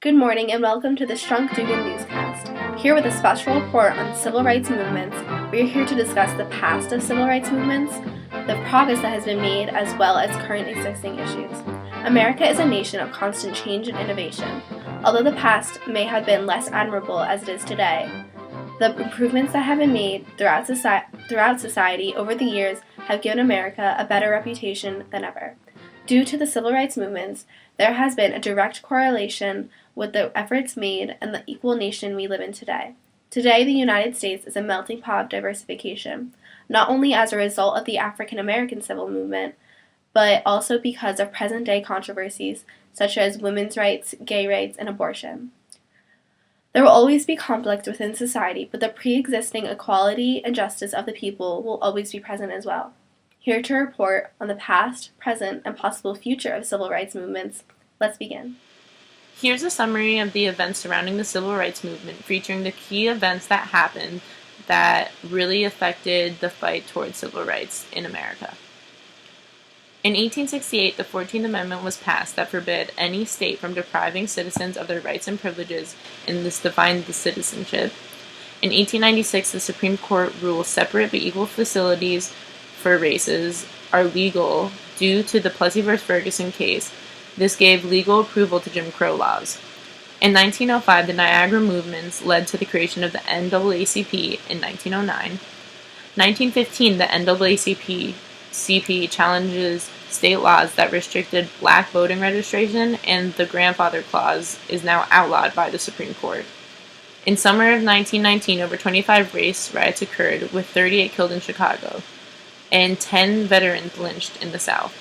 Good morning and welcome to the Strunk Dugan newscast. Here with a special report on civil rights movements, we are here to discuss the past of civil rights movements, the progress that has been made, as well as current existing issues. America is a nation of constant change and innovation. Although the past may have been less admirable as it is today, the improvements that have been made throughout society over the years have given America a better reputation than ever. Due to the civil rights movements, there has been a direct correlation with the efforts made and the equal nation we live in today. Today, the United States is a melting pot of diversification, not only as a result of the African American civil movement, but also because of present-day controversies such as women's rights, gay rights, and abortion. There will always be conflict within society, but the pre-existing equality and justice of the people will always be present as well. Here to report on the past, present, and possible future of civil rights movements, let's begin. Here's a summary of the events surrounding the civil rights movement, featuring the key events that happened that really affected the fight towards civil rights in America. In 1868, the 14th Amendment was passed that forbid any state from depriving citizens of their rights and privileges, and this defined the citizenship. In 1896, the Supreme Court ruled separate but equal facilities for races are legal due to the Plessy v. Ferguson case. This gave legal approval to Jim Crow laws. In 1905, the Niagara movements led to the creation of the NAACP in 1909. 1915, the NAACP challenges state laws that restricted black voting registration, and the grandfather clause is now outlawed by the Supreme Court. In summer of 1919, over 25 race riots occurred, with 38 killed in Chicago and 10 veterans lynched in the South.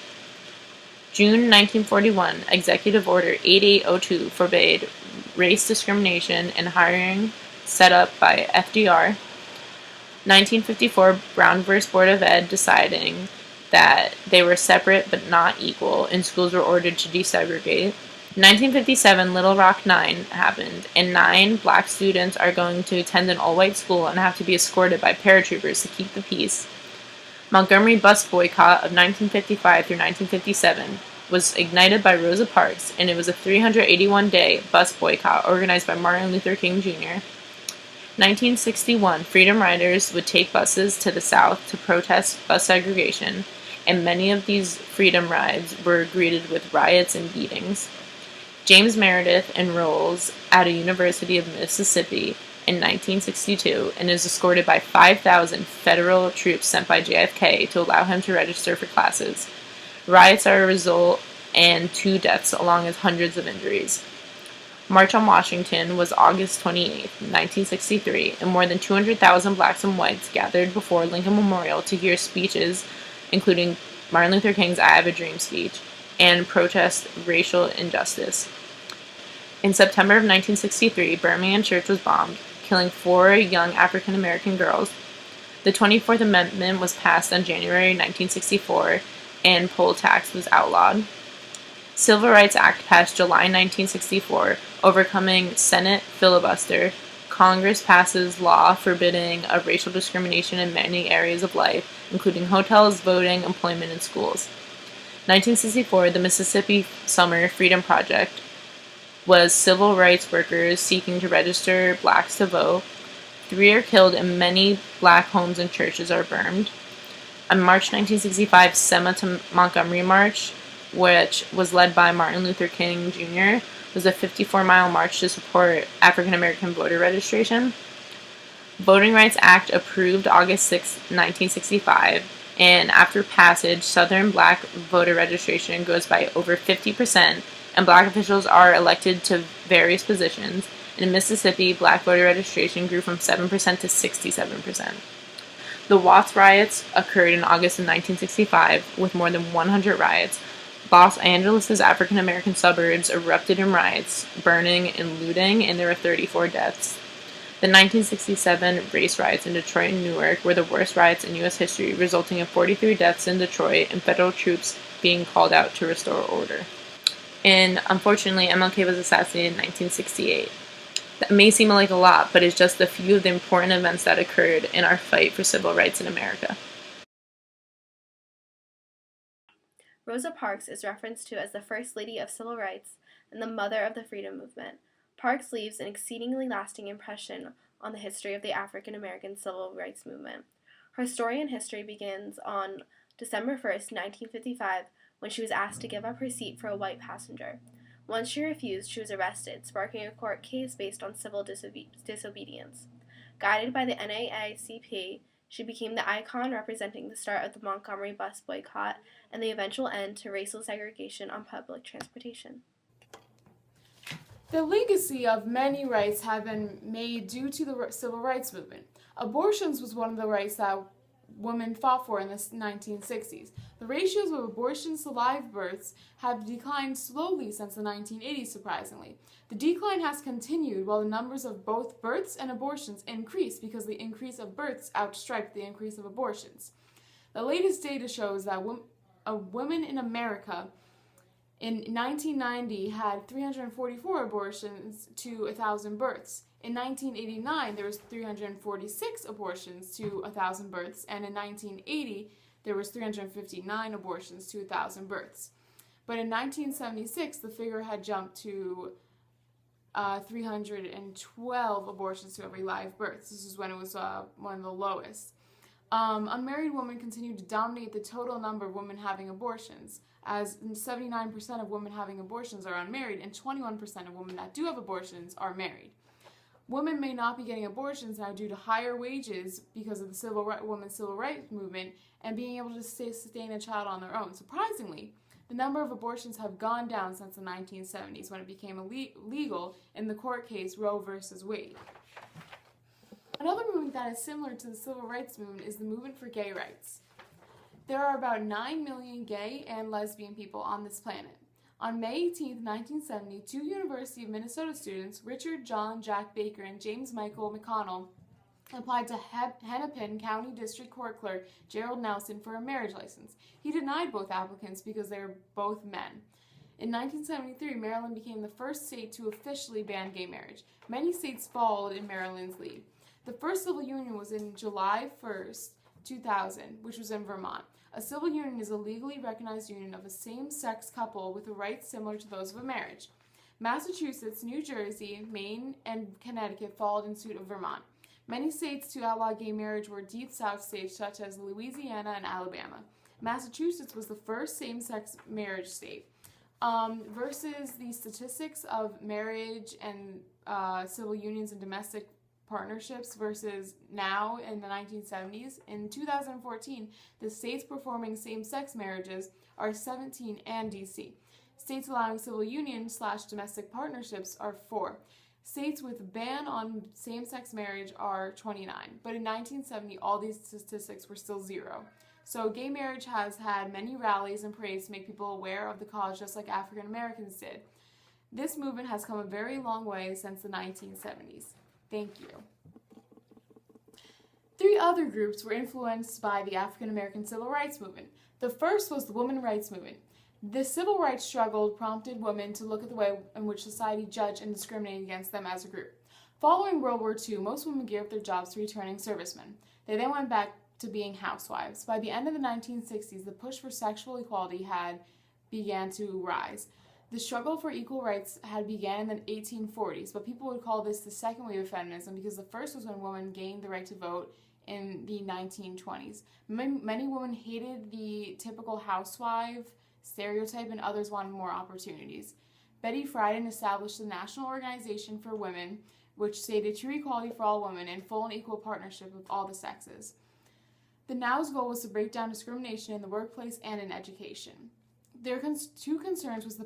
June 1941, Executive Order 8802 forbade race discrimination in hiring set up by FDR. 1954, Brown v. Board of Ed deciding that they were separate but not equal, and schools were ordered to desegregate. 1957, Little Rock 9 happened, and 9 black students are going to attend an all-white school and have to be escorted by paratroopers to keep the peace. Montgomery bus boycott of 1955 through 1957 was ignited by Rosa Parks, and it was a 381-day bus boycott organized by Martin Luther King Jr. 1961, Freedom Riders would take buses to the South to protest bus segregation, and many of these freedom rides were greeted with riots and beatings. James Meredith enrolls at a University of Mississippi in 1962 and is escorted by 5,000 federal troops sent by JFK to allow him to register for classes. Riots are a result, and 2 deaths along with hundreds of injuries. March on Washington was August 28, 1963, and more than 200,000 blacks and whites gathered before Lincoln Memorial to hear speeches, including Martin Luther King's I Have a Dream speech, and protest racial injustice. In September of 1963, Birmingham Church was bombed, killing 4 young African American girls. The 24th Amendment was passed on January 1964, and poll tax was outlawed. Civil Rights Act passed July 1964, overcoming Senate filibuster. Congress passes law forbidding of racial discrimination in many areas of life, including hotels, voting, employment, and schools. 1964, the Mississippi Summer Freedom Project was civil rights workers seeking to register blacks to vote. 3 are killed and many black homes and churches are burned. On March 1965, Selma to Montgomery March, which was led by Martin Luther King Jr., was a 54-mile march to support African American voter registration. Voting Rights Act approved August 6, 1965, and after passage, Southern black voter registration goes by over 50%, and black officials are elected to various positions. In Mississippi, black voter registration grew from 7% to 67%. The Watts riots occurred in August of 1965, with more than 100 riots. Los Angeles' African American suburbs erupted in riots, burning and looting, and there were 34 deaths. The 1967 race riots in Detroit and Newark were the worst riots in U.S. history, resulting in 43 deaths in Detroit and federal troops being called out to restore order. And unfortunately, MLK was assassinated in 1968. That may seem like a lot, but it's just a few of the important events that occurred in our fight for civil rights in America. Rosa Parks is referenced to as the First Lady of Civil Rights and the mother of the freedom movement. Parks leaves an exceedingly lasting impression on the history of the African American civil rights movement. Her story in history begins on December 1st, 1955, when she was asked to give up her seat for a white passenger. Once she refused, she was arrested, sparking a court case based on civil disobedience. Guided by the NAACP, she became the icon representing the start of the Montgomery bus boycott and the eventual end to racial segregation on public transportation. The legacy of many rights have been made due to the civil rights movement. Abortions was one of the rights that women fought for in the 1960s. The ratios of abortions to live births have declined slowly since the 1980s, surprisingly. The decline has continued while the numbers of both births and abortions increase because the increase of births outstriped the increase of abortions. The latest data shows that women in America in 1990 had 344 abortions to 1,000 births. In 1989, there was 346 abortions to 1,000 births, and in 1980, there was 359 abortions to 1,000 births. But in 1976, the figure had jumped to 312 abortions to every live birth. This is when it was one of the lowest. Unmarried women continue to dominate the total number of women having abortions, as 79% of women having abortions are unmarried, and 21% of women that do have abortions are married. Women may not be getting abortions now due to higher wages because of the women's civil rights movement and being able to sustain a child on their own. Surprisingly, the number of abortions have gone down since the 1970s when it became illegal in the court case Roe versus Wade. Another movement that is similar to the civil rights movement is the movement for gay rights. There are about 9 million gay and lesbian people on this planet. On May 18, 1970, two University of Minnesota students, Richard John Jack Baker and James Michael McConnell, applied to Hennepin County District Court Clerk Gerald Nelson for a marriage license. He denied both applicants because they were both men. In 1973, Maryland became the first state to officially ban gay marriage. Many states followed in Maryland's lead. The first civil union was in July 1st, 2000, which was in Vermont. A civil union is a legally recognized union of a same-sex couple with rights similar to those of a marriage. Massachusetts, New Jersey, Maine, and Connecticut followed in suit of Vermont. Many states to outlaw gay marriage were deep south states such as Louisiana and Alabama. Massachusetts was the first same-sex marriage state. Versus the statistics of marriage and civil unions and domestic partnerships versus now in the 1970s. In 2014, the states performing same-sex marriages are 17 and DC. States allowing civil union/domestic partnerships are 4. States with ban on same-sex marriage are 29. But in 1970, all these statistics were still 0. So gay marriage has had many rallies and parades to make people aware of the cause, just like African Americans did. This movement has come a very long way since the 1970s. Thank you. 3 other groups were influenced by the African American civil rights movement. The first was the women's rights movement. The civil rights struggle prompted women to look at the way in which society judged and discriminated against them as a group. Following World War II, most women gave up their jobs to returning servicemen. They then went back to being housewives. By the end of the 1960s, the push for sexual equality began to rise. The struggle for equal rights had began in the 1840s, but people would call this the second wave of feminism because the first was when women gained the right to vote in the 1920s. Many women hated the typical housewife stereotype and others wanted more opportunities. Betty Friedan established the National Organization for Women, which stated true equality for all women and full and equal partnership with all the sexes. The NOW's goal was to break down discrimination in the workplace and in education. Their 2 concerns was the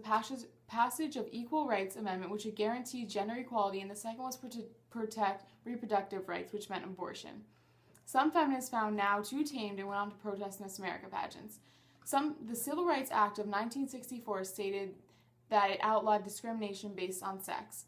passage of Equal Rights Amendment, which would guarantee gender equality, and the second was to protect reproductive rights, which meant abortion. Some feminists found NOW too tamed and went on to protest Miss America pageants. The Civil Rights Act of 1964 stated that it outlawed discrimination based on sex.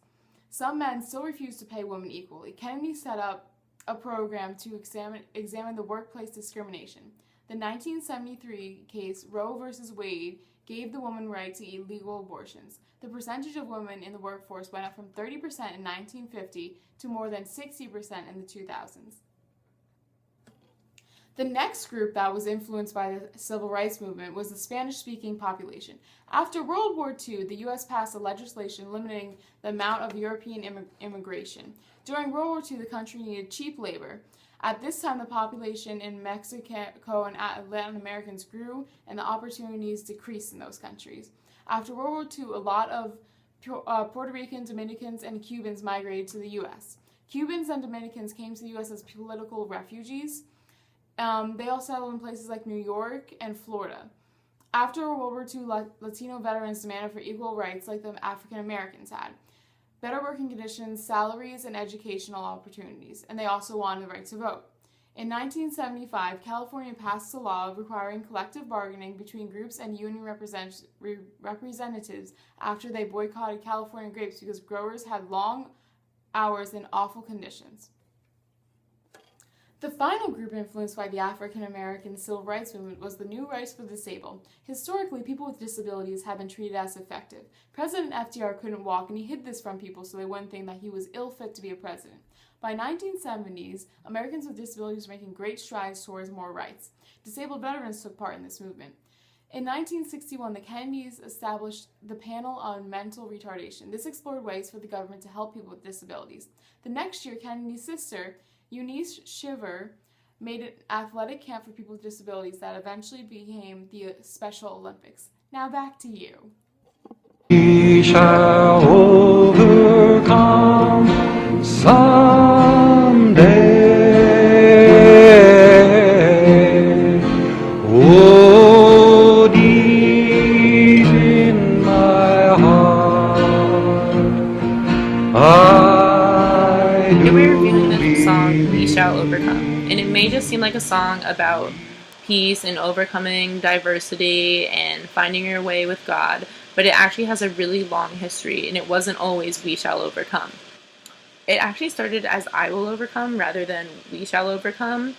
Some men still refused to pay women equally. Kennedy set up a program to examine the workplace discrimination. The 1973 case, Roe versus Wade, gave the woman right to illegal abortions. The percentage of women in the workforce went up from 30% in 1950 to more than 60% in the 2000s. The next group that was influenced by the civil rights movement was the Spanish-speaking population. After World War II, the U.S. passed a legislation limiting the amount of European immigration. During World War II, the country needed cheap labor. At this time, the population in Mexico and Latin Americans grew, and the opportunities decreased in those countries. After World War II, a lot of Puerto Ricans, Dominicans, and Cubans migrated to the U.S. Cubans and Dominicans came to the U.S. as political refugees. They all settled in places like New York and Florida. After World War II, Latino veterans demanded for equal rights like the African Americans had. Better working conditions, salaries, and educational opportunities, and they also wanted the right to vote. In 1975, California passed a law requiring collective bargaining between groups and union representatives after they boycotted California grapes because growers had long hours and awful conditions. The final group influenced by the African American civil rights movement was the New Rights for the Disabled. Historically, people with disabilities have been treated as effective. President FDR couldn't walk, and he hid this from people so they wouldn't think that he was ill-fit to be a president. By 1970s, Americans with disabilities were making great strides towards more rights. Disabled veterans took part in this movement. In 1961, the Kennedys established the Panel on Mental Retardation. This explored ways for the government to help people with disabilities. The next year, Kennedy's sister, Eunice Shiver, made an athletic camp for people with disabilities that eventually became the Special Olympics. Now back to you. We shall overcome someday. Oh, deep in my heart, Today we're reviewing the song We Shall Overcome, and it may just seem like a song about peace and overcoming diversity and finding your way with God, but it actually has a really long history, and it wasn't always We Shall Overcome. It actually started as I Will Overcome rather than We Shall Overcome,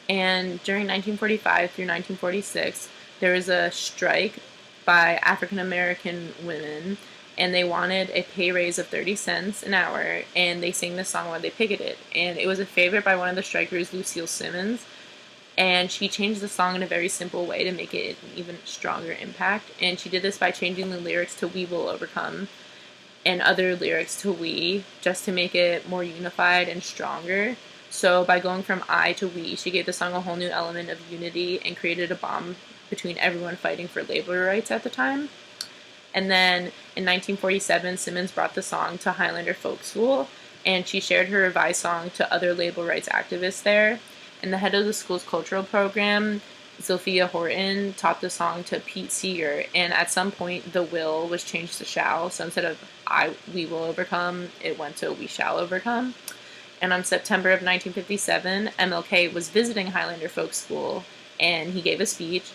and during 1945 through 1946, there was a strike by African American women, and they wanted a pay raise of 30 cents an hour, and they sang this song while they picketed. And it was a favorite by one of the strikers, Lucille Simmons, and she changed the song in a very simple way to make it an even stronger impact. And she did this by changing the lyrics to We Will Overcome and other lyrics to We, just to make it more unified and stronger. So by going from I to we, she gave the song a whole new element of unity and created a bond between everyone fighting for labor rights at the time. And then in 1947, Simmons brought the song to Highlander Folk School, and she shared her revised song to other labor rights activists there. And the head of the school's cultural program, Zilphia Horton, taught the song to Pete Seeger, and at some point the will was changed to shall, so instead of we will overcome, it went to we shall overcome. And on September of 1957, MLK was visiting Highlander Folk School, and he gave a speech,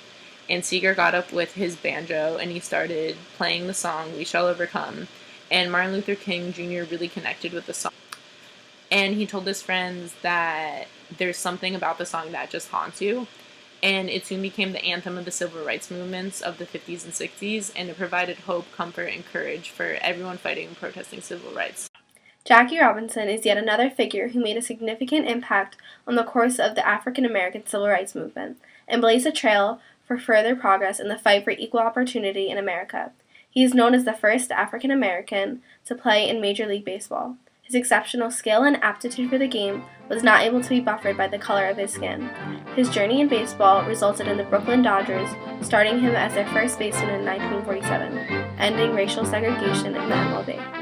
and Seeger got up with his banjo, and he started playing the song We Shall Overcome, and Martin Luther King Jr. really connected with the song. And he told his friends that there's something about the song that just haunts you. And it soon became the anthem of the civil rights movements of the 50s and 60s, and it provided hope, comfort, and courage for everyone fighting and protesting civil rights. Jackie Robinson is yet another figure who made a significant impact on the course of the African American civil rights movement and blazed a trail for further progress in the fight for equal opportunity in America. He is known as the first African American to play in Major League Baseball. His exceptional skill and aptitude for the game was not able to be buffered by the color of his skin. His journey in baseball resulted in the Brooklyn Dodgers starting him as their first baseman in 1947, ending racial segregation in the MLB.